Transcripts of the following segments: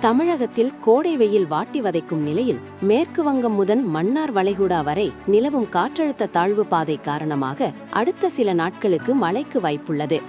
தமிழகத்தில் கோடை வெயில் வாட்டி வதைக்கும் நிலையில் மேற்கு வங்கம் முதல் மன்னார் வளைகுடா வரை நிலவும் காற்றழுத்த தாழ்வு பாதை காரணமாக அடுத்த சில நாட்களுக்கு மழைக்கு வாய்ப்புள்ளது.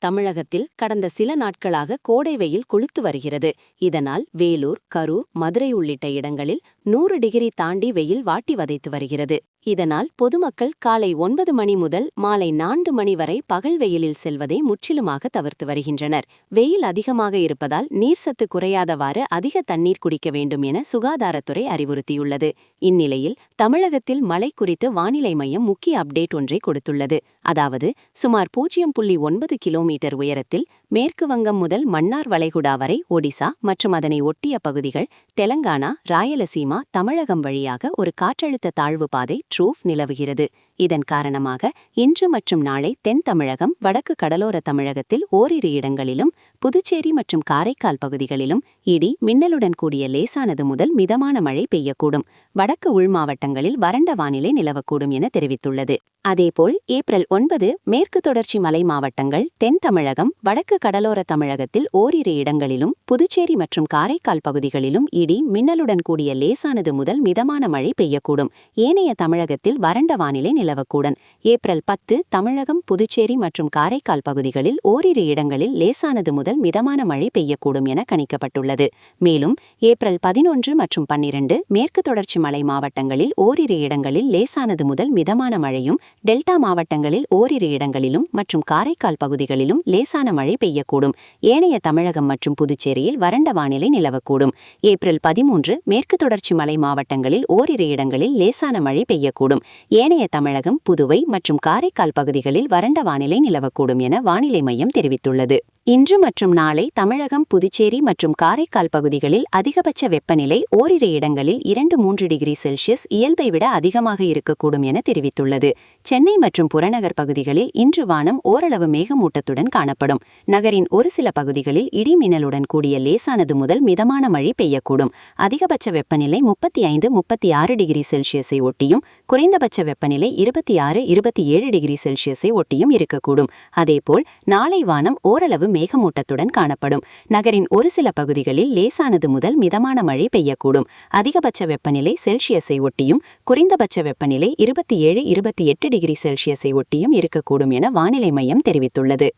தமிழகத்தில் கடந்த சில நாட்களாக கோடை வெயில் கொளுத்து வருகிறது. இதனால் வேலூர், கரூர், மதுரை உள்ளிட்ட இடங்களில் 100 டிகிரி தாண்டி வெயில் வாட்டி வதைத்து வருகிறது. இதனால் பொதுமக்கள் காலை 9 மணி முதல் மாலை 4 மணி வரை பகல் வெயிலில் செல்வதை முற்றிலுமாக தவிர்த்து வருகின்றனர். வெயில் அதிகமாக இருப்பதால் நீர்சத்து குறையாதவாறு அதிக தண்ணீர் குடிக்க வேண்டும் என சுகாதாரத்துறை அறிவுறுத்தியுள்ளது. இந்நிலையில் தமிழகத்தில் மழை குறித்து வானிலை மையம் முக்கிய அப்டேட் ஒன்றை கொடுத்துள்ளது. அதாவது சுமார் 0.9 கிலோமீட்டர் உயரத்தில் மேற்கு வங்கம் முதல் மன்னார் வளைகுடா வரை ஒடிசா மற்றும் அதனை ஒட்டிய பகுதிகள், தெலங்கானா, ராயலசீமா, தமிழகம் வழியாக ஒரு காற்றழுத்த தாழ்வு பாதை ட்ரூஃப் நிலவுகிறது. இதன் காரணமாக இன்று மற்றும் நாளை தென் தமிழகம், வடக்கு கடலோர தமிழகத்தில் ஓரிரு இடங்களிலும், புதுச்சேரி மற்றும் காரைக்கால் பகுதிகளிலும் இடி மின்னலுடன் கூடிய லேசானது முதல் மிதமான மழை பெய்யக்கூடும். வடக்கு உள் மாவட்டங்களில் வறண்ட வானிலை நிலவக்கூடும் என தெரிவித்துள்ளது. அதேபோல் ஏப்ரல் 9 மேற்கு தொடர்ச்சி மலை மாவட்டங்கள், தென் தமிழகம், வடக்கு கடலோர தமிழகத்தில் ஓரிரு இடங்களிலும், புதுச்சேரி மற்றும் காரைக்கால் பகுதிகளிலும் இடி மின்னலுடன் கூடிய லேசானது முதல் மிதமான மழை பெய்யக்கூடும். ஏனைய தமிழகத்தில் வறண்ட வானிலை நிலவக்கூடும். ஏப்ரல் 10 தமிழகம், புதுச்சேரி மற்றும் காரைக்கால் பகுதிகளில் ஓரிரு இடங்களில் லேசானது முதல் மிதமான மழை பெய்யக்கூடும் என கணிக்கப்பட்டுள்ளது. மேலும் ஏப்ரல் 11 மற்றும் 12 மேற்கு தொடர்ச்சி மலை மாவட்டங்களில் ஓரிரு இடங்களில் லேசானது முதல் மிதமான மழையும், டெல்டா மாவட்டங்களில் ஓரிரு இடங்களிலும் மற்றும் காரைக்கால் பகுதிகளிலும் லேசான மழை பெய்யக்கூடும். ஏனைய தமிழகம் மற்றும் புதுச்சேரியில் வறண்ட வானிலை நிலவக்கூடும். ஏப்ரல் 13 மேற்கு தொடர்ச்சி மலை மாவட்டங்களில் ஓரிரு இடங்களில் லேசான மழை பெய்யக்கூடும். ஏனைய தமிழகம், புதுவை மற்றும் காரைக்கால் பகுதிகளில் வறண்ட வானிலை நிலவக்கூடும் என வானிலை மையம் தெரிவித்துள்ளது. இன்று மற்றும் நாளை தமிழகம், புதுச்சேரி மற்றும் காரைக்கால் பகுதிகளில் அதிகபட்ச வெப்பநிலை ஓரிரு இடங்களில் 2-3 டிகிரி செல்சியஸ் இயல்பை விட அதிகமாக இருக்கக்கூடும் என தெரிவித்துள்ளது. சென்னை மற்றும் புறநகர் பகுதிகளில் இன்று வானம் ஓரளவு மேகமூட்டத்துடன் காணப்படும். நகரின் ஒரு சில பகுதிகளில் இடி மின்னலுடன் கூடிய லேசானது முதல் மிதமான மழை பெய்யக்கூடும். அதிகபட்ச வெப்பநிலை 35-36 டிகிரி செல்சியஸை ஒட்டியும், குறைந்தபட்ச வெப்பநிலை 26-27 டிகிரி செல்சியஸை ஒட்டியும் இருக்கக்கூடும். அதேபோல் நாளை வானம் ஓரளவு மேகமூட்டத்துடன் காணப்படும். நகரின் ஒரு சில பகுதிகளில் லேசானது முதல் மிதமான மழை பெய்யக்கூடும். அதிகபட்ச வெப்பநிலை செல்சியஸை ஒட்டியும், குறைந்தபட்ச வெப்பநிலை 27-28 டிகிரி செல்சியஸை ஒட்டியும் இருக்கக்கூடும் என வானிலை மையம் தெரிவித்துள்ளது.